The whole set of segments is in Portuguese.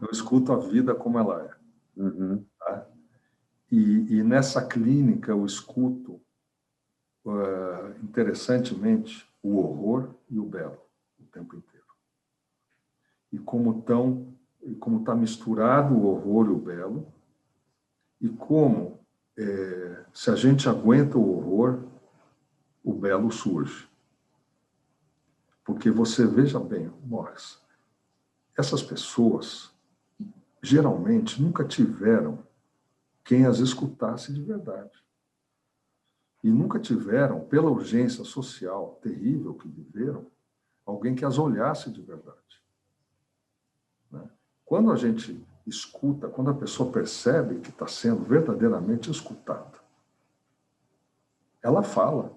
Eu escuto a vida como ela é. Uhum. Tá? E nessa clínica eu escuto, interessantemente, o horror e o belo o tempo inteiro. E como está misturado o horror e o belo, e como, se a gente aguenta o horror, o belo surge. Porque você, veja bem, Morris, essas pessoas geralmente nunca tiveram quem as escutasse de verdade. E nunca tiveram, pela urgência social terrível que viveram, alguém que as olhasse de verdade. Né? Quando a gente escuta, quando a pessoa percebe que está sendo verdadeiramente escutada, ela fala.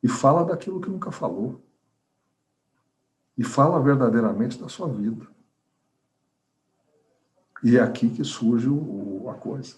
E fala daquilo que nunca falou. E fala verdadeiramente da sua vida. E é aqui que surge a coisa.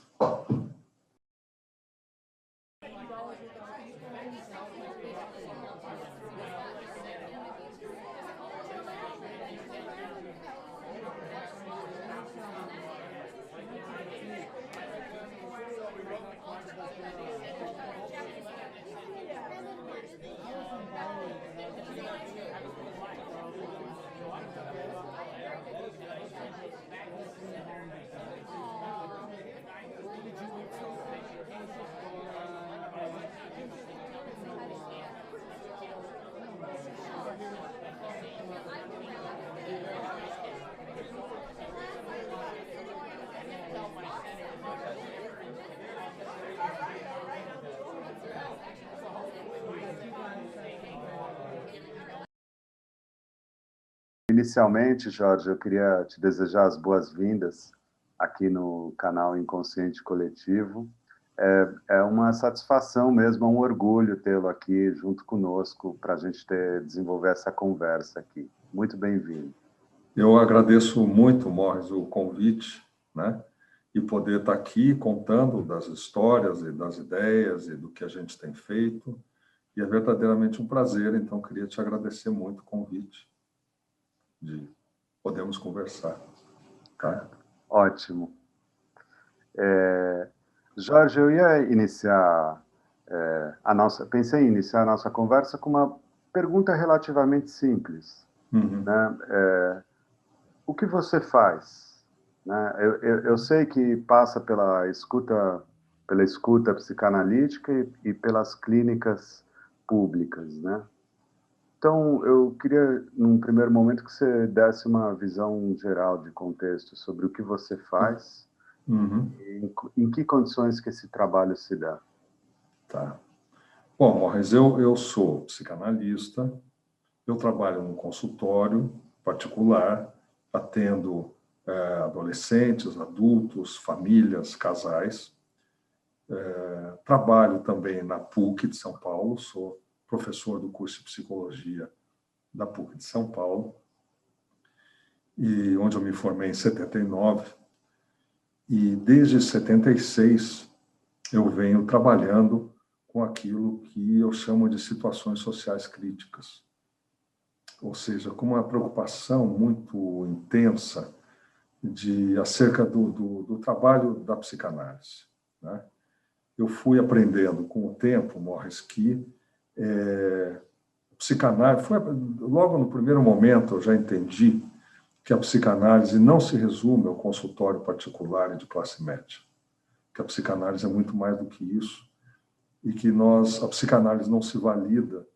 Inicialmente, Jorge, eu queria te desejar as boas-vindas aqui no canal Inconsciente Coletivo. É uma satisfação mesmo, é um orgulho tê-lo aqui junto conosco para a gente desenvolver essa conversa aqui. Muito bem-vindo. Eu agradeço muito, Morris, o convite, né? E poder estar aqui contando das histórias e das ideias e do que a gente tem feito. E é verdadeiramente um prazer, então queria te agradecer muito o convite de podermos conversar. Tá? Ótimo. Jorge, eu ia iniciar pensei em iniciar a nossa conversa com uma pergunta relativamente simples, Uhum. né? O que você faz? Né? Eu sei que passa pela escuta psicanalítica e pelas clínicas públicas, né? Então, eu queria, num primeiro momento, que você desse uma visão geral de contexto sobre o que você faz Uhum. e em que condições que esse trabalho se dá. Tá. Bom, Morris, eu sou psicanalista, eu trabalho num consultório particular, atendo adolescentes, adultos, famílias, casais. Trabalho também na PUC de São Paulo, sou professor do curso de Psicologia da PUC de São Paulo, e onde eu me formei em 79. E desde 76 eu venho trabalhando com aquilo que eu chamo de situações sociais críticas. Ou seja, com uma preocupação muito intensa acerca do trabalho da psicanálise. Né? Eu fui aprendendo com o tempo, Morris, que psicanálise, logo no primeiro momento eu já entendi que a psicanálise não se resume ao consultório particular e de classe média, que a psicanálise é muito mais do que isso, e que a psicanálise não se valida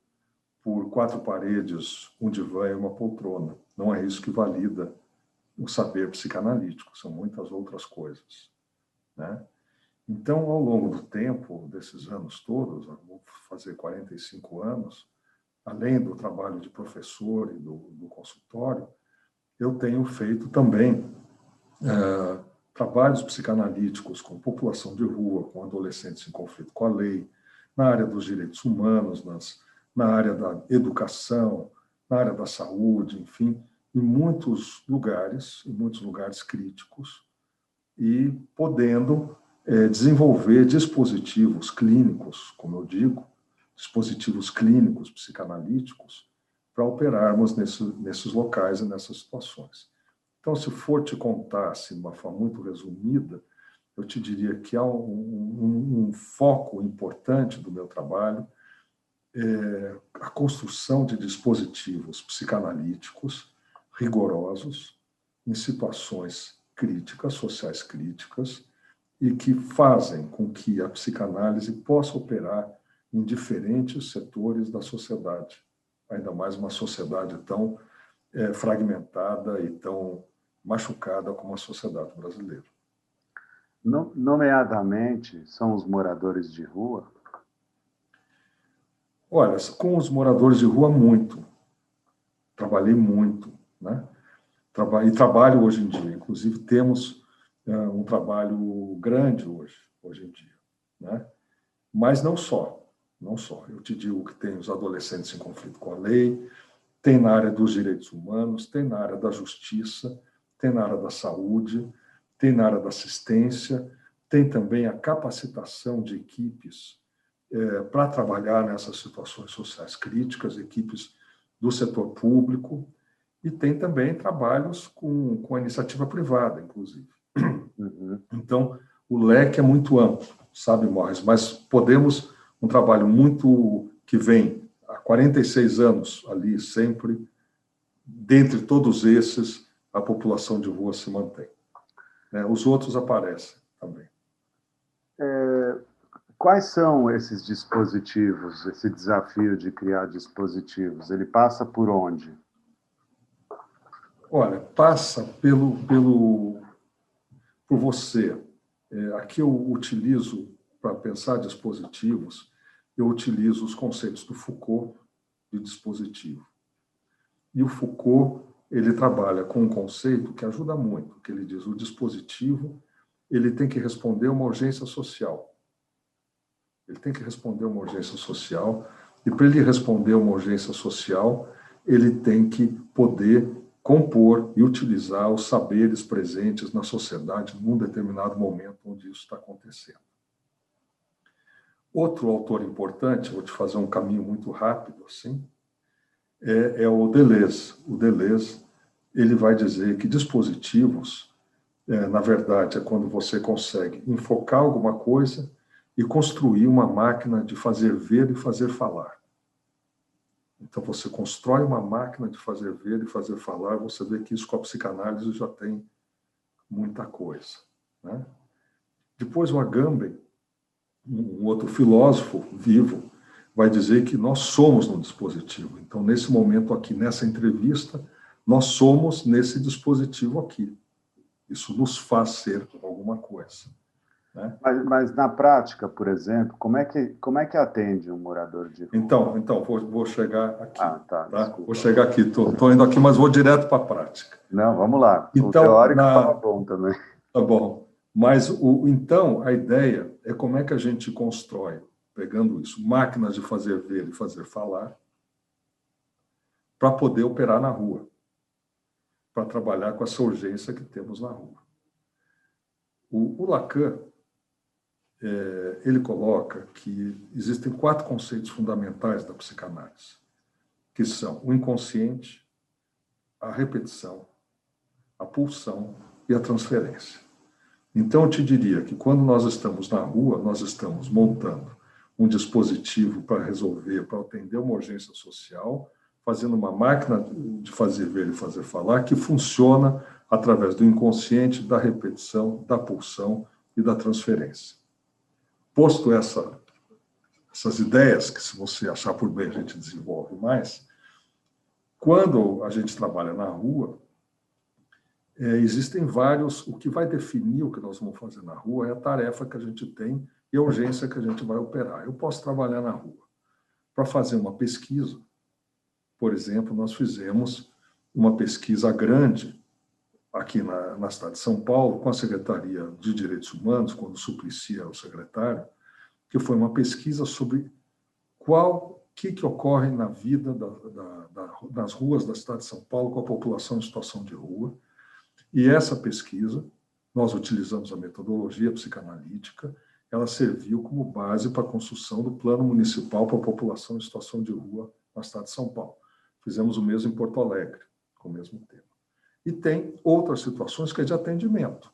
por 4 paredes, um divã e uma poltrona. Não é isso que valida o saber psicanalítico, são muitas outras coisas. Né? Então, ao longo do tempo, desses anos todos, vou fazer 45 anos, além do trabalho de professor e do consultório, eu tenho feito também trabalhos psicanalíticos com população de rua, com adolescentes em conflito com a lei, na área dos direitos humanos, na área da educação, na área da saúde, enfim, em muitos lugares críticos, e podendo desenvolver dispositivos clínicos, como eu digo, dispositivos clínicos psicanalíticos, para operarmos nesses locais e nessas situações. Então, se for te contar assim, de uma forma muito resumida, eu te diria que há um foco importante do meu trabalho, a construção de dispositivos psicanalíticos rigorosos em situações críticas, sociais críticas, e que fazem com que a psicanálise possa operar em diferentes setores da sociedade, ainda mais uma sociedade tão fragmentada e tão machucada como a sociedade brasileira. Nomeadamente, são os moradores de rua? Olha, com os moradores de rua, muito. Trabalhei muito, né? E trabalho hoje em dia. Inclusive, temos um trabalho grande hoje em dia, né? Mas não só. Eu te digo que tem os adolescentes em conflito com a lei, tem na área dos direitos humanos, tem na área da justiça, tem na área da saúde, tem na área da assistência, tem também a capacitação de equipes para trabalhar nessas situações sociais críticas, equipes do setor público, e tem também trabalhos com a iniciativa privada, inclusive. Uhum. Então, o leque é muito amplo, sabe, Morris? Mas podemos, um trabalho muito que vem há 46 anos ali, sempre, dentre todos esses, a população de rua se mantém. Os outros aparecem também. Quais são esses dispositivos, esse desafio de criar dispositivos? Ele passa por onde? Olha, passa por você. Aqui eu utilizo, para pensar dispositivos, eu utilizo os conceitos do Foucault de dispositivo. E o Foucault, ele trabalha com um conceito que ajuda muito, que ele diz, o dispositivo, ele tem que responder a uma urgência social. Ele tem que responder a uma urgência social, e para ele responder a uma urgência social, ele tem que poder compor e utilizar os saberes presentes na sociedade num determinado momento onde isso está acontecendo. Outro autor importante, vou te fazer um caminho muito rápido, assim, é o Deleuze. O Deleuze, ele vai dizer que dispositivos, na verdade, é quando você consegue enfocar alguma coisa e construir uma máquina de fazer ver e fazer falar. Então, você constrói uma máquina de fazer ver e fazer falar, você vê que isso com a psicanálise já tem muita coisa, né? Depois, o Agamben, um outro filósofo vivo, vai dizer que nós somos no dispositivo. Então, nesse momento aqui, nessa entrevista, nós somos nesse dispositivo aqui. Isso nos faz ser alguma coisa, né? Mas na prática, por exemplo, como é que atende um morador de rua? Então vou chegar aqui. Tá? Vou chegar aqui, estou indo aqui, mas vou direto para a prática. Não, vamos lá. Então, o teórico estava bom também. Tá bom. Mas, então, a ideia é como é que a gente constrói, pegando isso, máquinas de fazer ver e fazer falar, para poder operar na rua, para trabalhar com essa urgência que temos na rua. O Lacan, ele coloca que existem 4 conceitos fundamentais da psicanálise, que são o inconsciente, a repetição, a pulsão e a transferência. Então, eu te diria que quando nós estamos na rua, nós estamos montando um dispositivo para resolver, para atender uma urgência social, fazendo uma máquina de fazer ver e fazer falar que funciona através do inconsciente, da repetição, da pulsão e da transferência. Posto essas ideias, que se você achar por bem a gente desenvolve mais, quando a gente trabalha na rua, existem vários... O que vai definir o que nós vamos fazer na rua é a tarefa que a gente tem e a urgência que a gente vai operar. Eu posso trabalhar na rua. Para fazer uma pesquisa, por exemplo, nós fizemos uma pesquisa grande aqui na cidade de São Paulo, com a Secretaria de Direitos Humanos, quando o Suplicy era o secretário, que foi uma pesquisa sobre o que ocorre na vida das ruas da cidade de São Paulo com a população em situação de rua. E essa pesquisa, nós utilizamos a metodologia psicanalítica, ela serviu como base para a construção do Plano Municipal para a População em Situação de Rua na cidade de São Paulo. Fizemos o mesmo em Porto Alegre, com o mesmo tema. E tem outras situações que é de atendimento.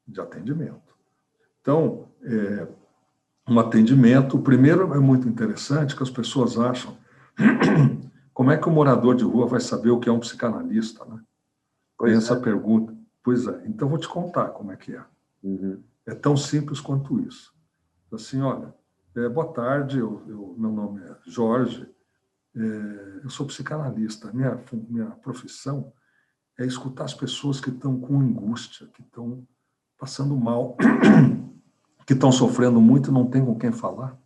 De atendimento. Então, um atendimento, primeiro é muito interessante que as pessoas acham como é que o morador de rua vai saber o que é um psicanalista, né? Tem essa pergunta. Pois é, então vou te contar como é que é. Uhum. É tão simples quanto isso. Assim, olha, boa tarde, meu nome é Jorge, eu sou psicanalista. Minha profissão é escutar as pessoas que estão com angústia, que estão passando mal, que estão sofrendo muito e não tem com quem falar,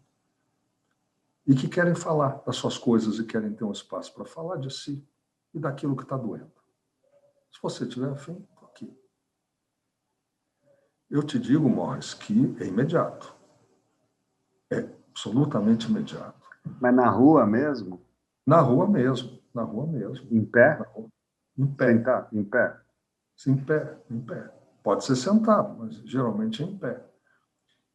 e que querem falar das suas coisas e querem ter um espaço para falar de si e daquilo que está doendo. Se você tiver afim, estou aqui. Eu te digo, Morris, que é imediato. É absolutamente imediato. Mas na rua mesmo? Na rua mesmo, na rua mesmo. Em pé? Em pé. Sentar? Em pé? Em pé, em pé. Pode ser sentado, mas geralmente é em pé.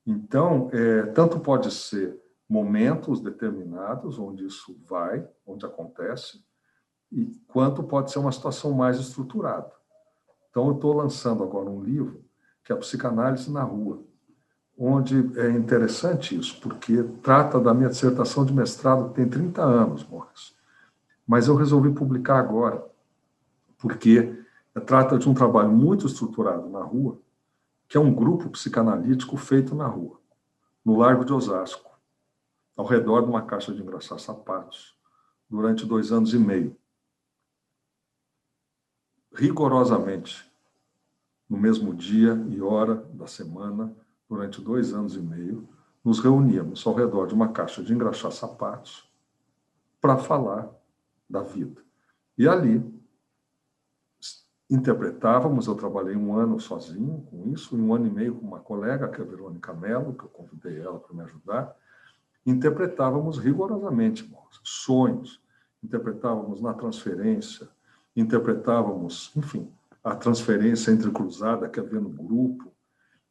Então, tanto pode ser momentos determinados onde isso vai, onde acontece, quanto pode ser uma situação mais estruturada. Então, eu estou lançando agora um livro que é a Psicanálise na Rua, onde é interessante isso, porque trata da minha dissertação de mestrado que tem 30 anos, Morris. Mas eu resolvi publicar agora, porque trata de um trabalho muito estruturado na rua, que é um grupo psicanalítico feito na rua, no Largo de Osasco, ao redor de uma caixa de engraxar sapatos, durante 2 anos e meio. Rigorosamente, no mesmo dia e hora da semana, durante 2 anos e meio, nos reuníamos ao redor de uma caixa de engraxar sapatos para falar da vida. E ali interpretávamos, eu trabalhei 1 ano sozinho com isso, e 1 ano e meio com uma colega, que é a Verônica Mello, que eu convidei ela para me ajudar, interpretávamos rigorosamente sonhos, interpretávamos na transferência, interpretávamos, enfim, a transferência entrecruzada que havia no grupo.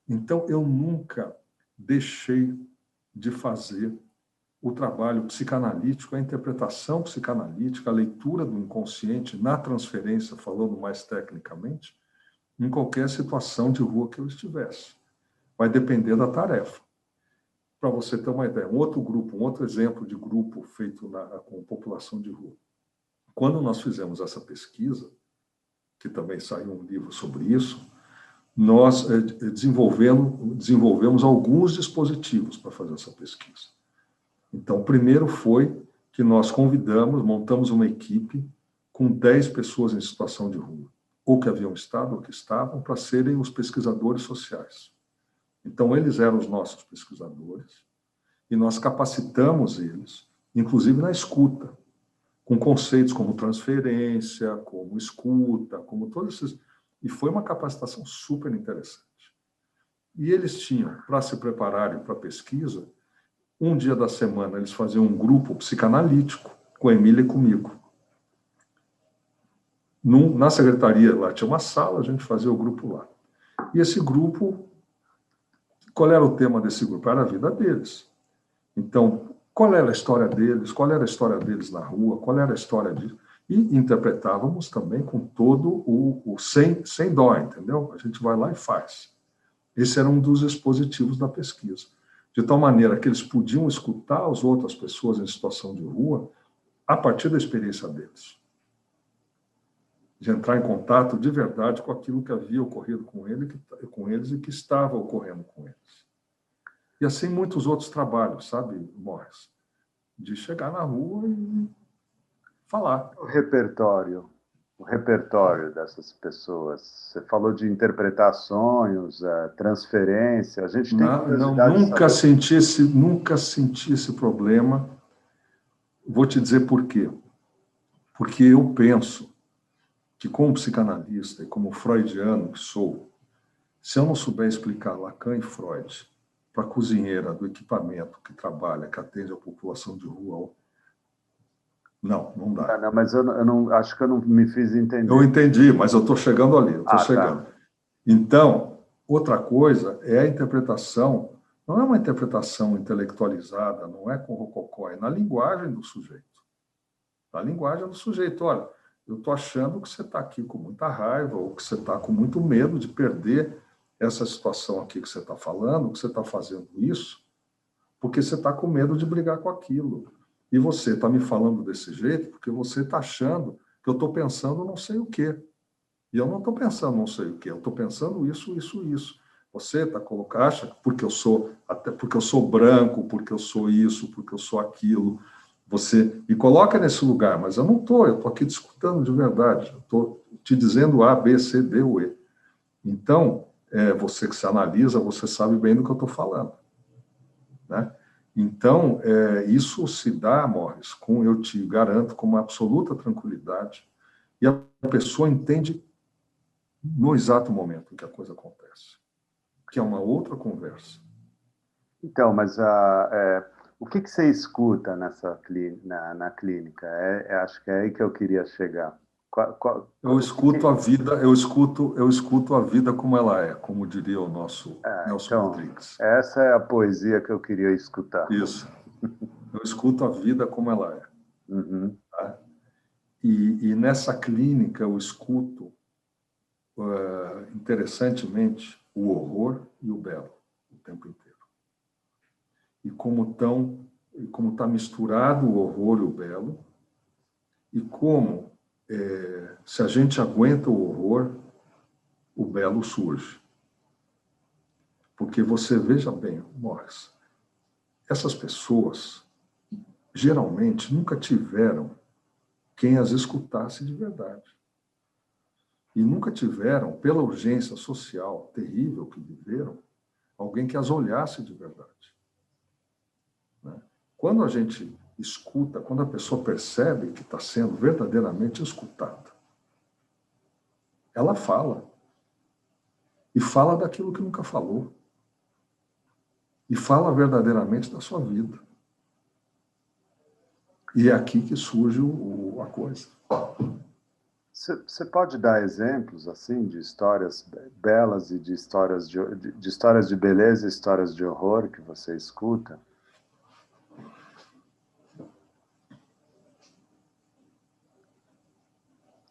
Então, eu nunca deixei de fazer o trabalho psicanalítico, a interpretação psicanalítica, a leitura do inconsciente na transferência, falando mais tecnicamente, em qualquer situação de rua que eu estivesse. Vai depender da tarefa. Para você ter uma ideia, um outro exemplo de grupo feito com população de rua. Quando nós fizemos essa pesquisa, que também saiu um livro sobre isso, nós desenvolvemos alguns dispositivos para fazer essa pesquisa. Então, o primeiro foi que nós montamos uma equipe com 10 pessoas em situação de rua, ou que haviam estado, ou que estavam, para serem os pesquisadores sociais. Então, eles eram os nossos pesquisadores, e nós capacitamos eles, inclusive na escuta, com conceitos como transferência, como escuta, como todos esses... E foi uma capacitação super interessante. E eles tinham, para se prepararem para a pesquisa, um dia da semana eles faziam um grupo psicanalítico com a Emília e comigo. Na secretaria lá tinha uma sala, a gente fazia o grupo lá. E esse grupo, qual era o tema desse grupo? Era a vida deles. Então, qual era a história deles? Qual era a história deles na rua? Qual era a história disso? E interpretávamos também com todo sem dó, entendeu? A gente vai lá e faz. Esse era um dos dispositivos da pesquisa. De tal maneira que eles podiam escutar as outras pessoas em situação de rua a partir da experiência deles. De entrar em contato de verdade com aquilo que havia ocorrido com eles e que estava ocorrendo com eles. E assim muitos outros trabalhos, sabe, Morris? De chegar na rua e falar. O repertório dessas pessoas. Você falou de interpretar sonhos, transferência. A gente tem curiosidade nunca senti esse problema. Vou te dizer por quê. Porque eu penso que, como psicanalista e como freudiano que sou, se eu não souber explicar Lacan e Freud para a cozinheira do equipamento que trabalha, que atende a população de rua, não dá. Não, mas eu não acho que eu não me fiz entender. Eu entendi, mas eu estou chegando ali, eu estou chegando. Tá. Então, outra coisa é a interpretação, não é uma interpretação intelectualizada, não é com rococó, é na linguagem do sujeito. Na linguagem do sujeito. Olha, eu estou achando que você está aqui com muita raiva ou que você está com muito medo de perder essa situação aqui que você está falando, que você está fazendo isso, porque você está com medo de brigar com aquilo. E você está me falando desse jeito porque você está achando que eu estou pensando não sei o quê. E eu não estou pensando não sei o quê, eu estou pensando isso, isso, isso. Você está colocando, acha porque eu sou, até porque eu sou branco, porque eu sou isso, porque eu sou aquilo. Você me coloca nesse lugar, mas eu não estou, eu estou aqui discutindo de verdade. Eu estou te dizendo A, B, C, D ou E. Então, você que se analisa, você sabe bem do que eu estou falando. Né? Então, isso se dá, Morris, eu te garanto, com uma absoluta tranquilidade, e a pessoa entende no exato momento em que a coisa acontece, que é uma outra conversa. Então, mas o que você escuta na clínica? Acho que é aí que eu queria chegar. Eu escuto a vida, eu escuto a vida como ela é, como diria o nosso Nelson então, Rodrigues. essa é a poesia que eu queria escutar. Isso. Eu escuto a vida como ela é. Uhum. Tá? E nessa clínica eu escuto, interessantemente, o horror e o belo o tempo inteiro. E como está misturado o horror e o belo, e como, se a gente aguenta o horror, o belo surge. Porque você, veja bem, Morris, essas pessoas geralmente nunca tiveram quem as escutasse de verdade. E nunca tiveram, pela urgência social terrível que viveram, alguém que as olhasse de verdade. Né? Quando a gente escuta, quando a pessoa percebe que está sendo verdadeiramente escutada, ela fala. E fala daquilo que nunca falou. E fala verdadeiramente da sua vida. E é aqui que surge a coisa. Você pode dar exemplos assim de histórias belas e de histórias de beleza e histórias de horror que você escuta?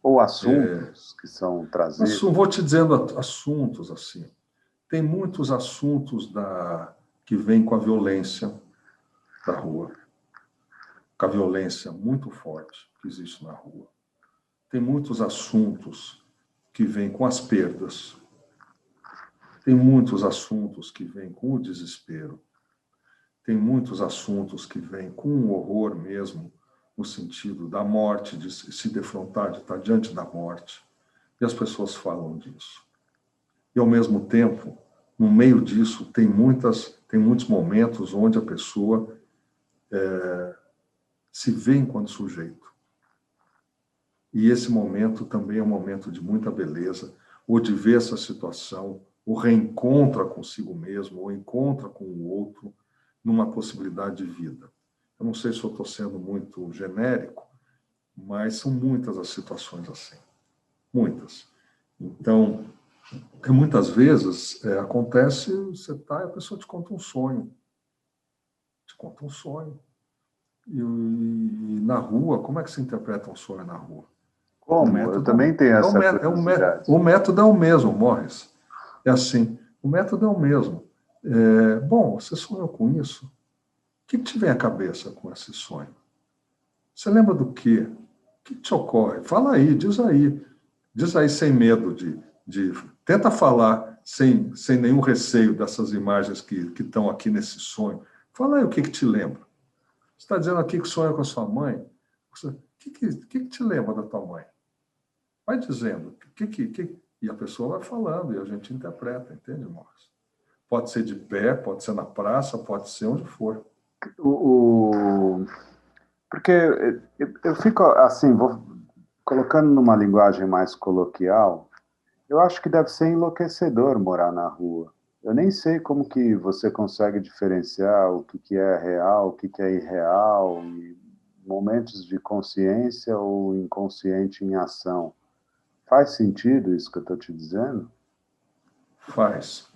Ou assuntos que são trazidos? Vou te dizendo assuntos assim. Tem muitos assuntos que vêm com a violência da rua, com a violência muito forte que existe na rua. Tem muitos assuntos que vêm com as perdas. Tem muitos assuntos que vêm com o desespero. Tem muitos assuntos que vêm com o horror mesmo, no sentido da morte, de se defrontar, de estar diante da morte. E as pessoas falam disso. E, ao mesmo tempo, no meio disso, tem muitos momentos onde a pessoa se vê enquanto sujeito. E esse momento também é um momento de muita beleza, ou de ver essa situação, ou reencontra consigo mesmo, ou encontra com o outro, numa possibilidade de vida. Eu não sei se eu estou sendo muito genérico, mas são muitas as situações assim. Muitas. Então, muitas vezes acontece, você está e a pessoa te conta um sonho. Te conta um sonho. E na rua, como é que se interpreta um sonho na rua? Como? Eu também tenho essa curiosidade. O método é o mesmo, Morris. É assim, o método é o mesmo. Bom, você sonhou com isso? O que te vem à cabeça com esse sonho? Você lembra do quê? O que te ocorre? Fala aí, diz aí. Diz aí sem medo tenta falar sem nenhum receio dessas imagens que estão aqui nesse sonho. Fala aí o que te lembra. Você está dizendo aqui que sonha com a sua mãe? O que te lembra da tua mãe? Vai dizendo. E a pessoa vai falando e a gente interpreta, entende, Morris? Pode ser de pé, pode ser na praça, pode ser onde for. Porque eu fico assim, colocando numa linguagem mais coloquial, eu acho que deve ser enlouquecedor morar na rua. Eu nem sei como que você consegue diferenciar o que é real, o que é irreal, e momentos de consciência ou inconsciente em ação. Faz sentido isso que eu estou te dizendo? Faz.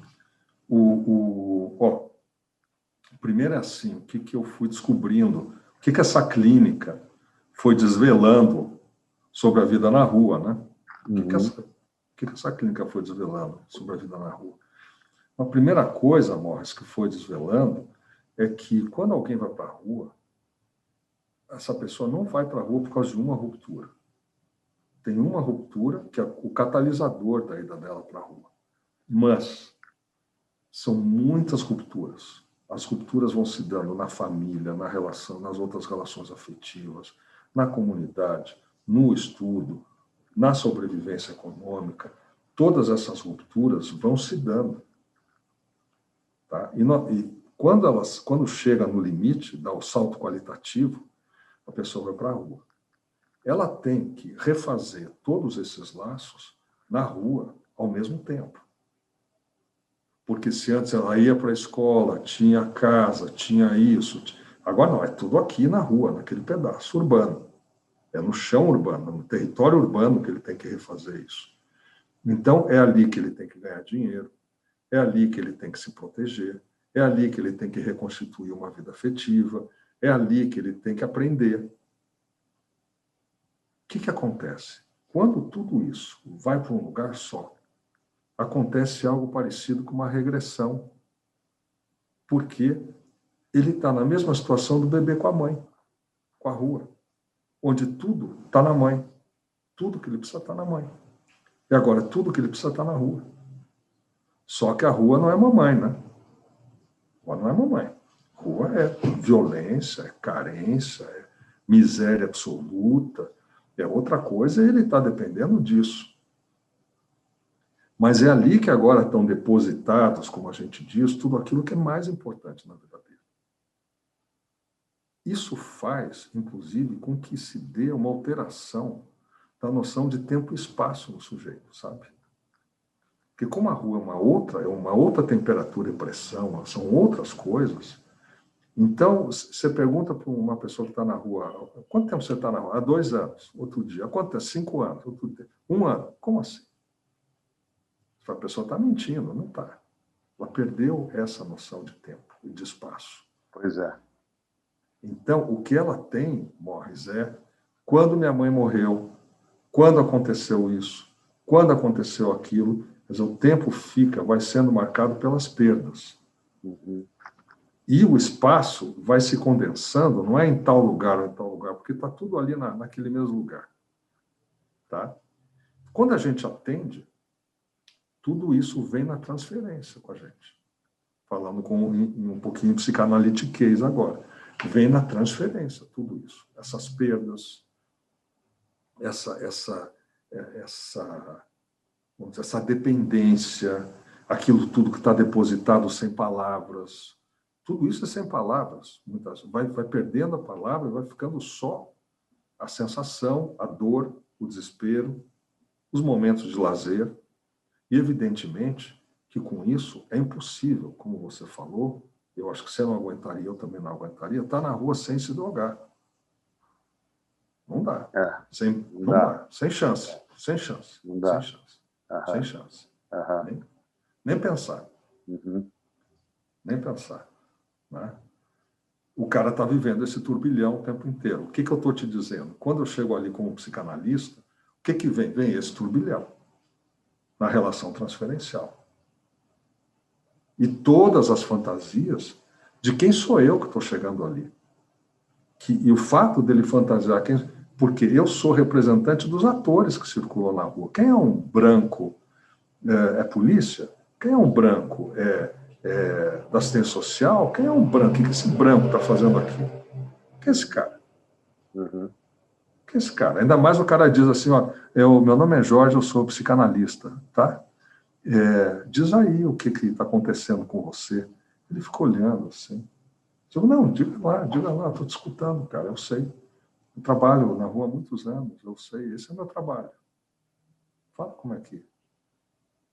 Primeiro é assim, o que eu fui descobrindo, o que essa clínica foi desvelando sobre a vida na rua, né? Uhum. O que essa clínica foi desvelando sobre a vida na rua? A primeira coisa, Morris, que foi desvelando é que quando alguém vai para a rua, essa pessoa não vai para a rua por causa de uma ruptura. Tem uma ruptura que é o catalisador da ida dela para a rua. Mas são muitas rupturas. As rupturas vão se dando na família, na relação, nas outras relações afetivas, na comunidade, no estudo, na sobrevivência econômica. Todas essas rupturas vão se dando. Tá? E quando chega no limite, dá o salto qualitativo, a pessoa vai para a rua. Ela tem que refazer todos esses laços na rua ao mesmo tempo. Porque se antes ela ia para a escola, tinha casa, tinha isso, agora não, é tudo aqui na rua, naquele pedaço urbano. É no chão urbano, no território urbano que ele tem que refazer isso. Então, é ali que ele tem que ganhar dinheiro, é ali que ele tem que se proteger, é ali que ele tem que reconstituir uma vida afetiva, é ali que ele tem que aprender. O que acontece? Quando tudo isso vai para um lugar só, acontece algo parecido com uma regressão, porque ele está na mesma situação do bebê com a mãe, com a rua, onde tudo está na mãe. Tudo que ele precisa está na mãe. E agora, tudo que ele precisa está na rua. Só que a rua não é mamãe, né? A rua não é mamãe. A rua é violência, é carência, é miséria absoluta, é outra coisa e ele está dependendo disso. Mas é ali que agora estão depositados, como a gente diz, tudo aquilo que é mais importante na vida dele. Isso faz, inclusive, com que se dê uma alteração da noção de tempo e espaço no sujeito, sabe? Porque como a rua é uma outra temperatura e pressão, são outras coisas, então você pergunta para uma pessoa que está na rua, quanto tempo você está na rua? Há 2 anos, outro dia. Há quanto tempo? 5 anos, outro dia. 1 ano. Como assim? A pessoa está mentindo, não está. Ela perdeu essa noção de tempo e de espaço. Pois é. Então, o que ela tem, Morris, é quando minha mãe morreu, quando aconteceu isso, quando aconteceu aquilo, mas o tempo vai sendo marcado pelas perdas. Uhum. E o espaço vai se condensando, não é em tal lugar ou em tal lugar, porque está tudo ali naquele mesmo lugar. Tá? Quando a gente atende, tudo isso vem na transferência com a gente. Falando um pouquinho psicanalitiquez agora. Vem na transferência, tudo isso. Essas perdas, essa dependência, aquilo tudo que está depositado sem palavras. Tudo isso é sem palavras. Vai perdendo a palavra e vai ficando só a sensação, a dor, o desespero, os momentos de lazer. E, evidentemente, que com isso é impossível, como você falou, eu acho que você não aguentaria, eu também não aguentaria, estar na rua sem se drogar. Não dá. Não dá. Sem chance. Sem chance. Não dá. Sem chance. Sem chance. Uhum. Nem pensar. Uhum. Nem pensar. Né? O cara está vivendo esse turbilhão o tempo inteiro. O que eu estou te dizendo? Quando eu chego ali como psicanalista, o que vem? Vem esse turbilhão na relação transferencial. E todas as fantasias de quem sou eu que estou chegando ali. E o fato dele fantasiar porque eu sou representante dos atores que circulam na rua. Quem é um branco é polícia? Quem é um branco da assistência social? Quem é um branco? O que esse branco está fazendo aqui? Quem é esse cara? Uhum. Quem é esse cara? Ainda mais o cara diz assim, ó, meu nome é Jorge, eu sou psicanalista, tá? Diz aí o que está acontecendo com você. Ele ficou olhando assim. Eu digo, não, diga lá, estou te escutando, cara, eu sei. Eu trabalho na rua há muitos anos, eu sei, esse é o meu trabalho. Fala como é que.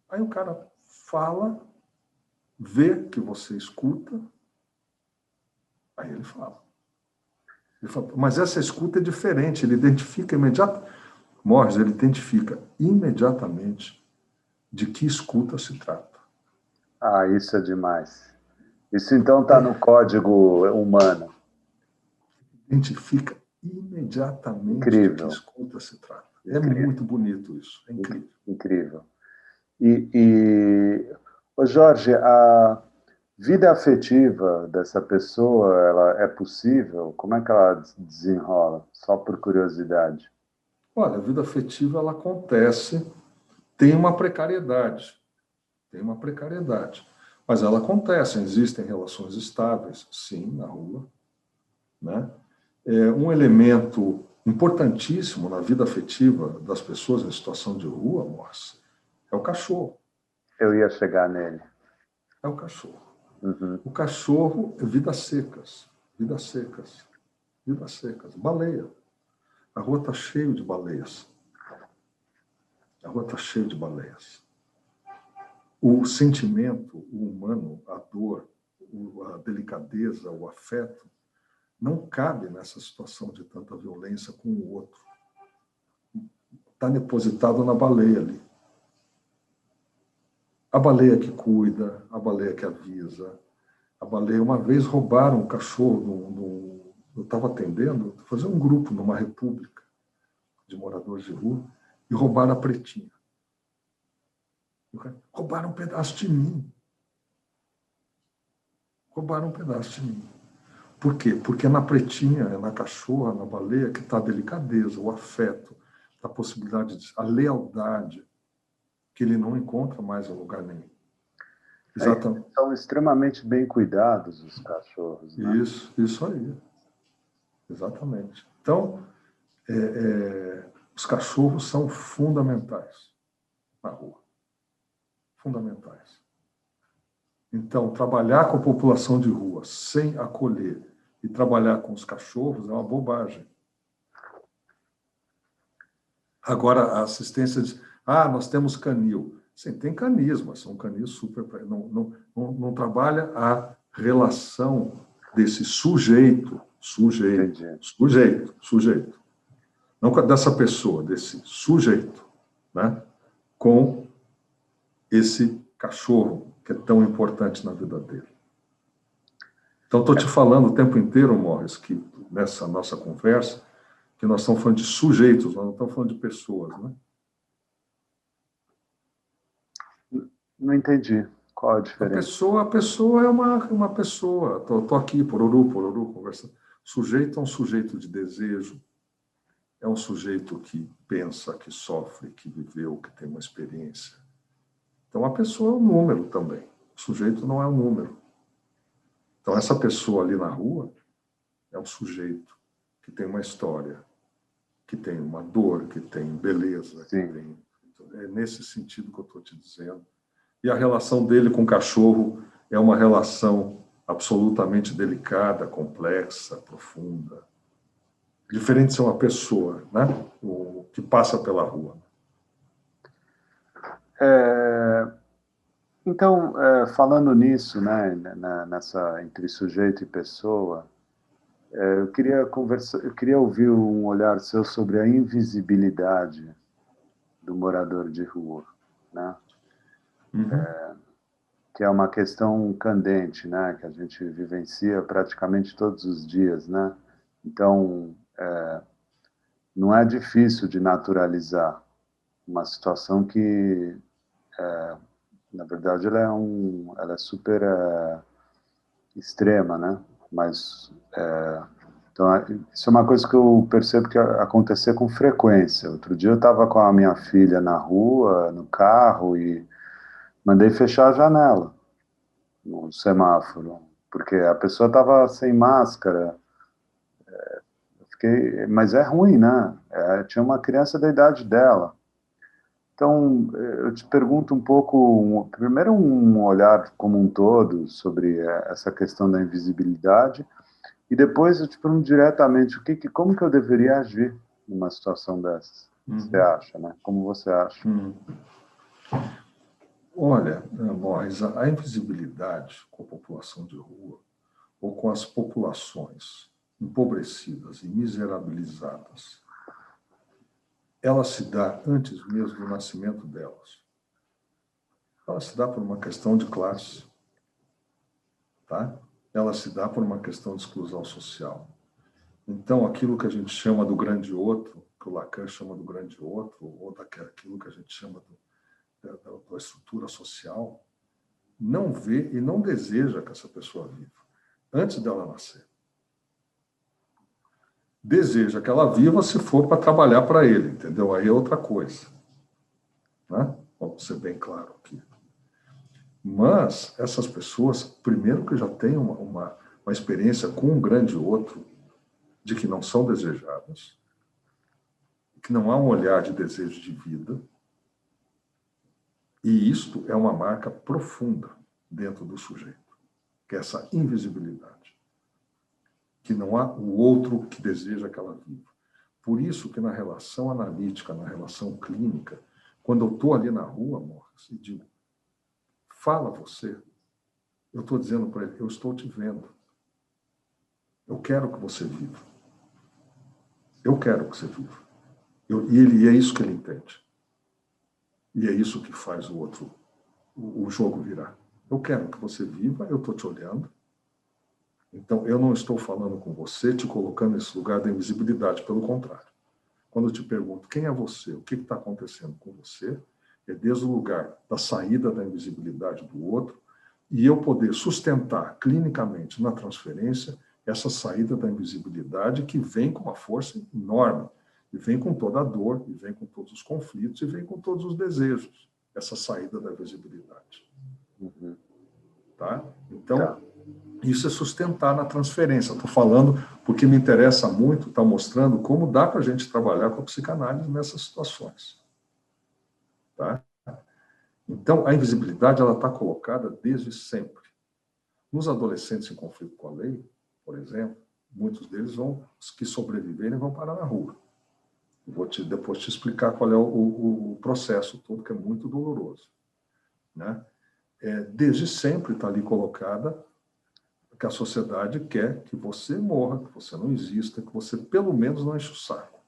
Aí o cara fala, vê que você escuta, aí ele fala. Mas essa escuta é diferente, ele identifica imediatamente. Morris, ele identifica imediatamente de que escuta se trata. Ah, isso é demais. Isso então está no código humano. Identifica imediatamente Incrível. de que escuta se trata. É muito bonito isso, é incrível. Incrível. Ô Jorge, a vida afetiva dessa pessoa, ela é possível? Como é que ela desenrola? Só por curiosidade. Olha, a vida afetiva, ela acontece, tem uma precariedade, mas ela acontece, existem relações estáveis, sim, na rua, né? Um elemento importantíssimo na vida afetiva das pessoas em situação de rua, moça, é o cachorro. Eu ia chegar nele. É o cachorro. Uhum. O cachorro é vidas secas, vidas secas, vidas secas. Baleia. A rua está cheia de baleias. A rua está cheia de baleias. O sentimento, o humano, a dor, a delicadeza, o afeto, não cabe nessa situação de tanta violência com o outro. Está depositado na baleia ali. A baleia que cuida, a baleia que avisa. A baleia, uma vez roubaram um cachorro, eu estava atendendo, fazer um grupo numa república de moradores de rua, e roubaram a pretinha. Roubaram um pedaço de mim. Roubaram um pedaço de mim. Por quê? Porque na pretinha, na cachorra, na baleia, que está a delicadeza, o afeto, a possibilidade, a lealdade, que ele não encontra mais em lugar nenhum. Exatamente. São extremamente bem cuidados os cachorros, né? Isso aí. Exatamente. Então, os cachorros são fundamentais na rua. Fundamentais. Então, trabalhar com a população de rua sem acolher e trabalhar com os cachorros é uma bobagem. Agora, a assistência diz, nós temos canil. Sim, tem canis, mas são canis super... Não trabalha a relação desse sujeito. Não dessa pessoa, desse sujeito, né? Com esse cachorro que é tão importante na vida dele. Então, estou te falando o tempo inteiro, Morris, que nessa nossa conversa, que nós estamos falando de sujeitos, nós não estamos falando de pessoas, né? Não entendi. Qual a diferença? A pessoa é uma pessoa. Estou aqui, poruru, conversando. Sujeito é um sujeito de desejo, é um sujeito que pensa, que sofre, que viveu, que tem uma experiência. Então, a pessoa é um número também. O sujeito não é um número. Então, essa pessoa ali na rua é um sujeito que tem uma história, que tem uma dor, que tem beleza. Que tem... É nesse sentido que eu estou te dizendo. E a relação dele com o cachorro é uma relação absolutamente delicada, complexa, profunda. Diferente de ser uma pessoa, né? Que passa pela rua. Então, falando nisso, né, nessa entre sujeito e pessoa, eu queria ouvir um olhar seu sobre a invisibilidade do morador de rua, né? Uhum. Que é uma questão candente, né, que a gente vivencia praticamente todos os dias, né? Então, não é difícil de naturalizar uma situação que, na verdade, ela é super extrema, né? Mas, então, isso é uma coisa que eu percebo que acontecer com frequência. Outro dia eu estava com a minha filha na rua, no carro, e mandei fechar a janela no semáforo, porque a pessoa estava sem máscara. Mas é ruim, né? Tinha uma criança da idade dela. Então, eu te pergunto um pouco, primeiro um olhar como um todo sobre essa questão da invisibilidade, e depois eu te pergunto diretamente, como que eu deveria agir numa situação dessas? Você acha, né? Como você acha? Olha, Morris, a invisibilidade com a população de rua ou com as populações empobrecidas e miserabilizadas, ela se dá antes mesmo do nascimento delas. Ela se dá por uma questão de classe, tá? Ela se dá por uma questão de exclusão social. Então, aquilo que a gente chama do grande outro, que o Lacan chama do grande outro, ou daquilo que a gente chama da estrutura social, não vê e não deseja que essa pessoa viva, antes dela nascer. Deseja que ela viva se for para trabalhar para ele, entendeu? Aí é outra coisa. Né? Vamos ser bem claro aqui. Mas essas pessoas, primeiro que já têm uma experiência com um grande outro, de que não são desejadas, que não há um olhar de desejo de vida, e isto é uma marca profunda dentro do sujeito, que é essa invisibilidade, que não há o outro que deseja que ela viva. Por isso que na relação analítica, na relação clínica, quando eu estou ali na rua, Morris, e digo, fala você, eu estou dizendo para ele, eu estou te vendo. Eu quero que você viva. Eu quero que você viva. E é isso que ele entende. E é isso que faz o outro, o jogo virar. Eu quero que você viva, eu estou te olhando. Então, eu não estou falando com você, te colocando nesse lugar da invisibilidade, pelo contrário. Quando eu te pergunto quem é você, o que está acontecendo com você, é desde o lugar da saída da invisibilidade do outro, e eu poder sustentar clinicamente na transferência essa saída da invisibilidade que vem com uma força enorme, e vem com toda a dor, e vem com todos os conflitos, e vem com todos os desejos, essa saída da visibilidade. Uhum. Tá? Então, isso é sustentar na transferência. Estou falando porque me interessa muito, está mostrando como dá para a gente trabalhar com a psicanálise nessas situações. Tá? Então, a invisibilidade ela está colocada desde sempre. Nos adolescentes em conflito com a lei, por exemplo, muitos deles os que sobreviverem vão parar na rua. Eu vou depois te explicar qual é o processo todo, que é muito doloroso. Né? Desde sempre está ali colocada que a sociedade quer que você morra, que você não exista, que você pelo menos não enche o saco,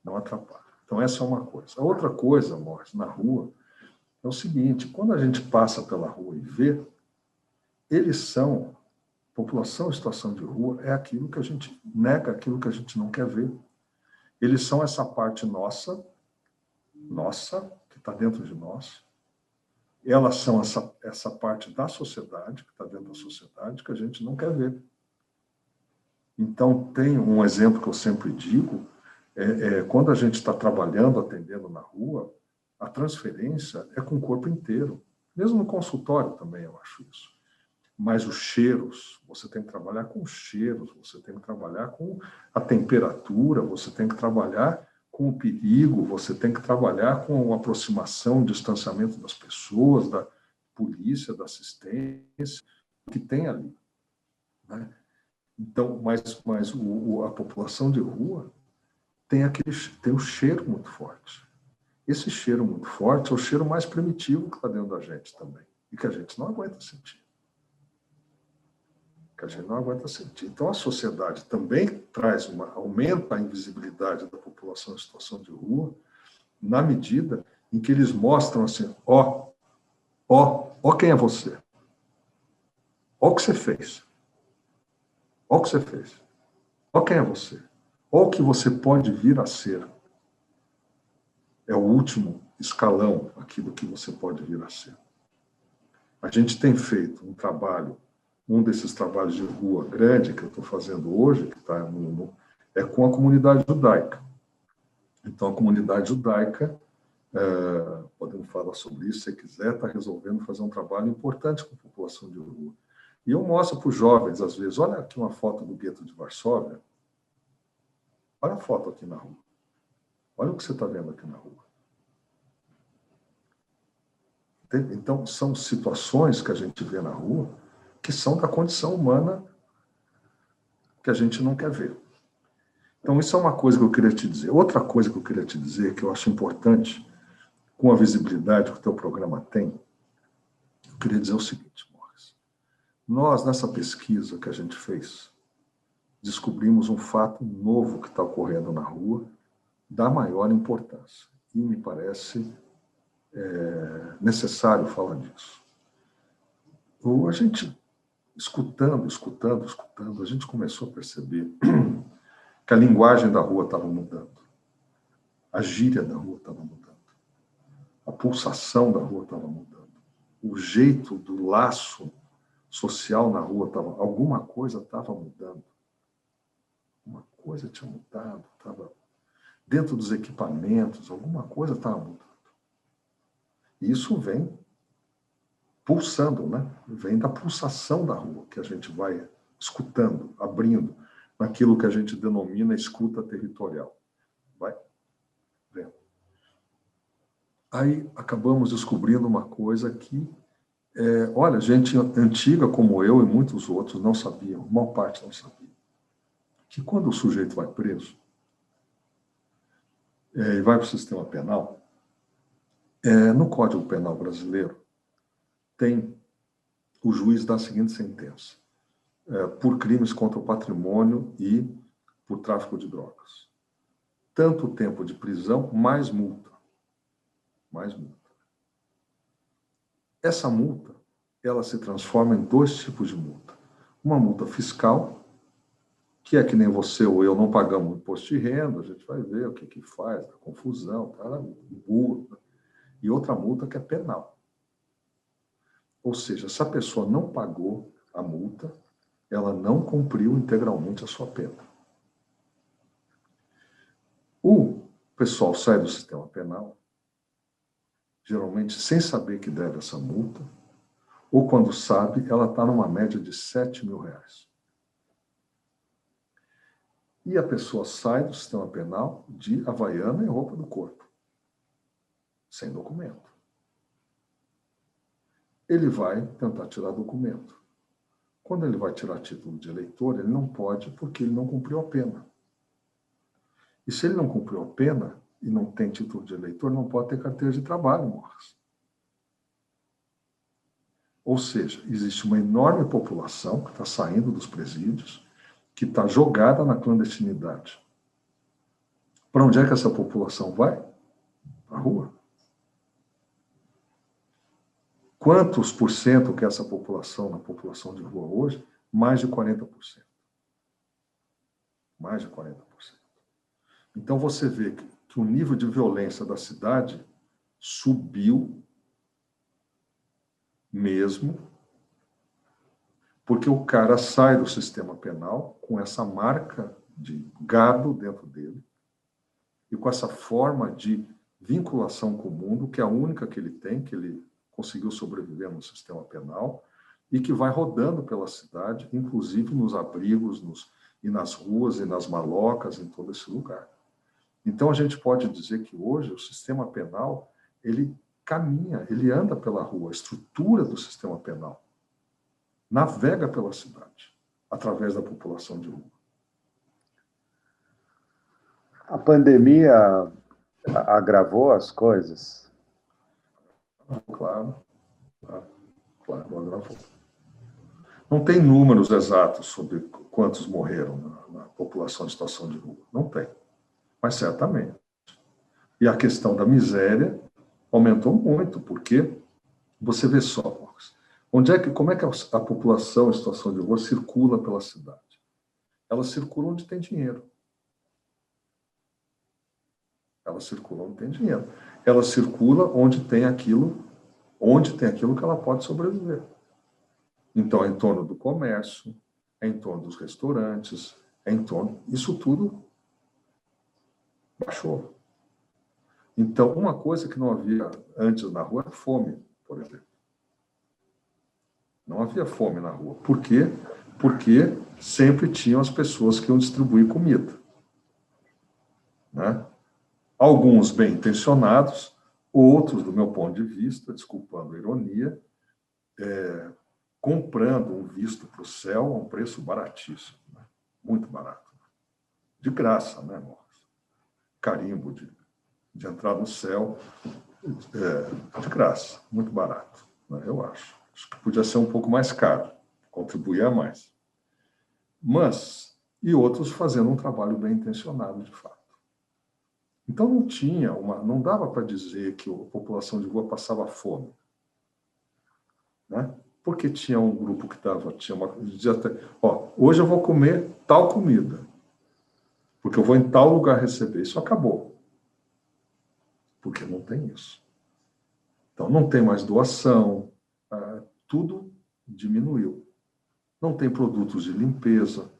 não atrapalhe. Então essa é uma coisa. A outra coisa, Morris, na rua, é o seguinte, quando a gente passa pela rua e vê, eles são, população em situação de rua é aquilo que a gente nega, aquilo que a gente não quer ver. Eles são essa parte nossa, que está dentro de nós. Elas são essa parte da sociedade, que está dentro da sociedade, que a gente não quer ver. Então, tem um exemplo que eu sempre digo, quando a gente está trabalhando, atendendo na rua, a transferência é com o corpo inteiro. Mesmo no consultório também eu acho isso. Mas os cheiros, você tem que trabalhar com os cheiros, você tem que trabalhar com a temperatura, você tem que trabalhar com o perigo, você tem que trabalhar com a aproximação, o distanciamento das pessoas, da polícia, da assistência, que tem ali. Né? Então, mas a população de rua tem um cheiro muito forte. Esse cheiro muito forte é o cheiro mais primitivo que está dentro da gente também, e que a gente não aguenta sentir. Então, a sociedade também aumenta a invisibilidade da população em situação de rua, na medida em que eles mostram assim, ó quem é você. Ó o que você fez. Ó o que você fez. Ó quem é você. Ó o que você pode vir a ser. É o último escalão aqui do que você pode vir a ser. A gente tem feito um trabalho, um desses trabalhos de rua grande que eu estou fazendo hoje, que está é com a comunidade judaica. Então, a comunidade judaica, podemos falar sobre isso se quiser, está resolvendo fazer um trabalho importante com a população de rua. E eu mostro para os jovens, às vezes, olha aqui uma foto do gueto de Varsóvia, olha a foto aqui na rua. Olha o que você está vendo aqui na rua. Então, são situações que a gente vê na rua que são da condição humana que a gente não quer ver. Então, isso é uma coisa que eu queria te dizer. Outra coisa que eu queria te dizer, que eu acho importante, com a visibilidade que o teu programa tem, eu queria dizer o seguinte, Morris. Nós, nessa pesquisa que a gente fez, descobrimos um fato novo que está ocorrendo na rua, da maior importância. E me parece necessário falar disso. A gente escutando, a gente começou a perceber que a linguagem da rua estava mudando, a gíria da rua estava mudando, a pulsação da rua estava mudando, o jeito do laço social na rua estava, alguma coisa estava mudando, uma coisa tinha mudado, estava dentro dos equipamentos, alguma coisa estava mudando. E isso vem pulsando, né? Vem da pulsação da rua, que a gente vai escutando, abrindo, naquilo que a gente denomina escuta territorial. Vai vendo. Aí acabamos descobrindo uma coisa que, olha, gente antiga como eu e muitos outros não sabiam, a maior parte não sabia, que quando o sujeito vai preso e vai para o sistema penal, no Código Penal brasileiro, tem o juiz dá a seguinte sentença: por crimes contra o patrimônio e por tráfico de drogas. Tanto tempo de prisão, mais multa. Mais multa. Essa multa, ela se transforma em 2 tipos de multa. Uma multa fiscal, que é que nem você ou eu não pagamos imposto de renda, a gente vai ver o que faz, a confusão, multa. E outra multa que é penal. Ou seja, se a pessoa não pagou a multa, ela não cumpriu integralmente a sua pena. O pessoal sai do sistema penal, geralmente sem saber que deve essa multa, ou quando sabe, ela está numa média de R$7.000. E a pessoa sai do sistema penal de havaiana e roupa do corpo, sem documento. Ele vai tentar tirar documento. Quando ele vai tirar título de eleitor, ele não pode porque ele não cumpriu a pena. E se ele não cumpriu a pena e não tem título de eleitor, não pode ter carteira de trabalho, Morris. Ou seja, existe uma enorme população que está saindo dos presídios, que está jogada na clandestinidade. Para onde é que essa população vai? Para a rua. Quantos por cento que é essa população na população de rua hoje? Mais de 40%. Mais de 40%. Então você vê que o nível de violência da cidade subiu mesmo, porque o cara sai do sistema penal com essa marca de gado dentro dele e com essa forma de vinculação com o mundo, que é a única que ele tem, que ele conseguiu sobreviver no sistema penal, e que vai rodando pela cidade, inclusive nos abrigos, e nas ruas, e nas malocas, em todo esse lugar. Então, a gente pode dizer que hoje o sistema penal, ele caminha, ele anda pela rua, a estrutura do sistema penal navega pela cidade, através da população de rua. A pandemia agravou as coisas? Claro, agravou. Não tem números exatos sobre quantos morreram na população em situação de rua. Não tem. Mas certamente. E a questão da miséria aumentou muito, porque você vê só, Marcos, como é que a população em situação de rua circula pela cidade? Ela circula onde tem dinheiro. Ela circula onde tem dinheiro. Ela circula onde tem aquilo que ela pode sobreviver. Então, é em torno do comércio, é em torno dos restaurantes, isso tudo baixou. Então, uma coisa que não havia antes na rua era fome, por exemplo. Não havia fome na rua. Por quê? Porque sempre tinham as pessoas que iam distribuir comida. Né? Alguns bem intencionados, outros, do meu ponto de vista, desculpando a ironia, comprando um visto para o céu a um preço baratíssimo, né? Muito barato. De graça, né, Morris? Carimbo de entrar no céu, de graça, muito barato, né, eu acho. Acho que podia ser um pouco mais caro, contribuir a mais. Mas, e outros fazendo um trabalho bem intencionado, de fato. Então não dava para dizer que a população de rua passava fome. Né? Porque tinha um grupo que dizia até, ó, hoje eu vou comer tal comida, porque eu vou em tal lugar receber. Isso acabou. Porque não tem isso. Então, não tem mais doação, tudo diminuiu. Não tem produtos de limpeza.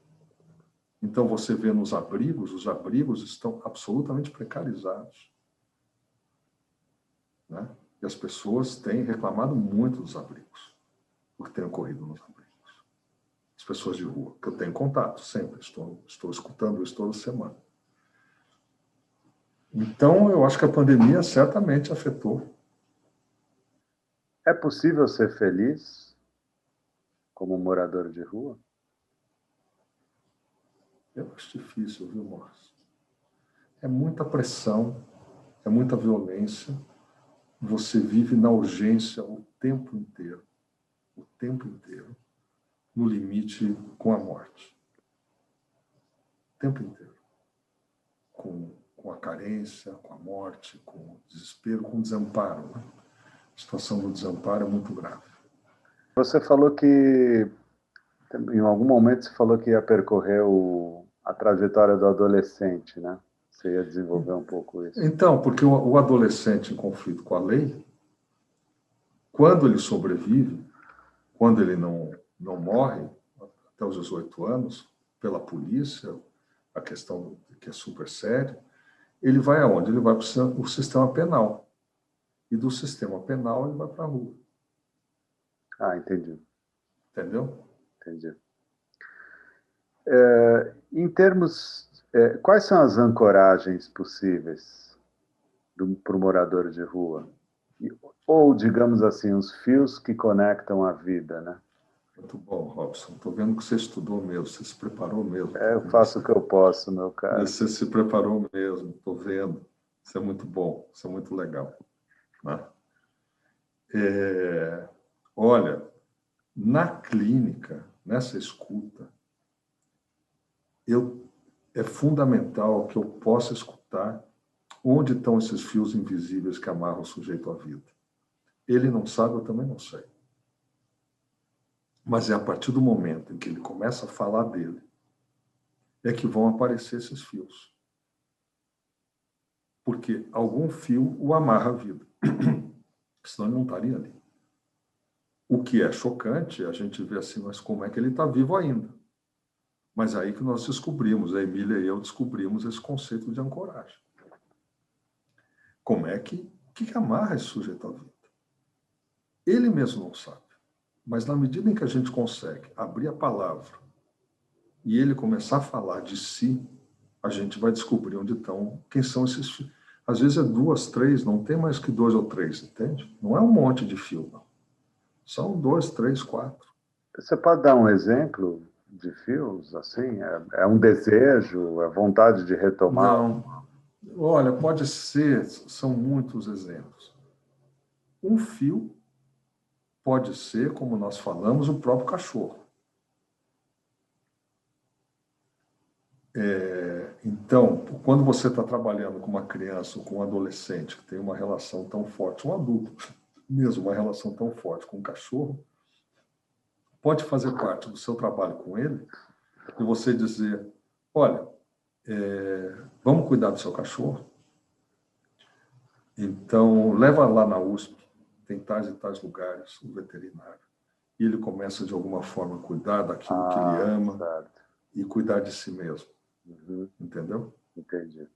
Então, você vê nos abrigos, os abrigos estão absolutamente precarizados. Né? E as pessoas têm reclamado muito dos abrigos, o que tem ocorrido nos abrigos. As pessoas de rua, que eu tenho contato sempre, estou escutando isso toda semana. Então, eu acho que a pandemia certamente afetou. É possível ser feliz como morador de rua? Eu acho difícil, viu, Márcio? É muita pressão, é muita violência. Você vive na urgência o tempo inteiro, no limite com a morte. O tempo inteiro. Com a carência, com a morte, com o desespero, com o desamparo. Né? A situação do desamparo é muito grave. Você falou que, em algum momento, você falou que ia percorrer a trajetória do adolescente, né? Você ia desenvolver um pouco isso. Então, porque o adolescente em conflito com a lei, quando ele sobrevive, quando ele não morre, até os 18 anos, pela polícia, a questão que é super séria, ele vai aonde? Ele vai para o sistema penal. E do sistema penal ele vai para a rua. Ah, entendi. Entendeu? Entendi. Em termos, quais são as ancoragens possíveis para o morador de rua? Ou, digamos assim, os fios que conectam a vida, né? Muito bom, Robson. Estou vendo que você estudou mesmo, você se preparou mesmo. Eu faço o que eu posso, meu caro. Você se preparou mesmo, estou vendo. Isso é muito bom, isso é muito legal. Né? Olha, na clínica, nessa escuta, é fundamental que eu possa escutar onde estão esses fios invisíveis que amarram o sujeito à vida. Ele não sabe, eu também não sei. Mas é a partir do momento em que ele começa a falar dele, é que vão aparecer esses fios. Porque algum fio o amarra à vida. Senão ele não estaria ali. O que é chocante, a gente vê assim, mas como é que ele está vivo ainda? Mas aí que nós descobrimos, a Emília e eu descobrimos esse conceito de ancoragem. Como é que amarra esse sujeito à vida? Ele mesmo não sabe. Mas na medida em que a gente consegue abrir a palavra e ele começar a falar de si, a gente vai descobrir onde estão, quem são esses fios. Às vezes é 2, 3, não tem mais que 2 ou 3, entende? Não é um monte de fio, não. São 2, 3, 4. Você pode dar um exemplo de fios, assim? É um desejo, é vontade de retomar? Não. Olha, pode ser, são muitos exemplos. Um fio pode ser, como nós falamos, o próprio cachorro. Então, quando você está trabalhando com uma criança ou com um adolescente que tem uma relação tão forte, um adulto mesmo, uma relação tão forte com um cachorro, pode fazer parte do seu trabalho com ele e você dizer, olha, vamos cuidar do seu cachorro? Então, leva lá na USP, tem tais e tais lugares, o veterinário. E ele começa, de alguma forma, a cuidar daquilo que ele ama, certo. E cuidar de si mesmo. Uhum. Entendeu? Entendi.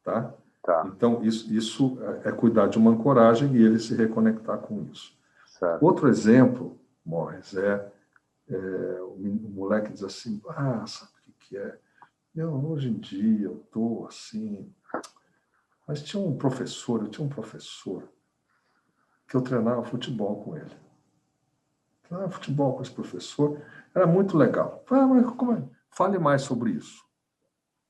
Tá? Tá. Então, isso é cuidar de uma ancoragem e ele se reconectar com isso. Certo. Outro exemplo, Morris, o moleque diz assim, sabe o que é? Hoje em dia eu estou assim... Mas eu tinha um professor que eu treinava futebol com ele. Treinava futebol com esse professor, era muito legal. Mas como é? Fale mais sobre isso.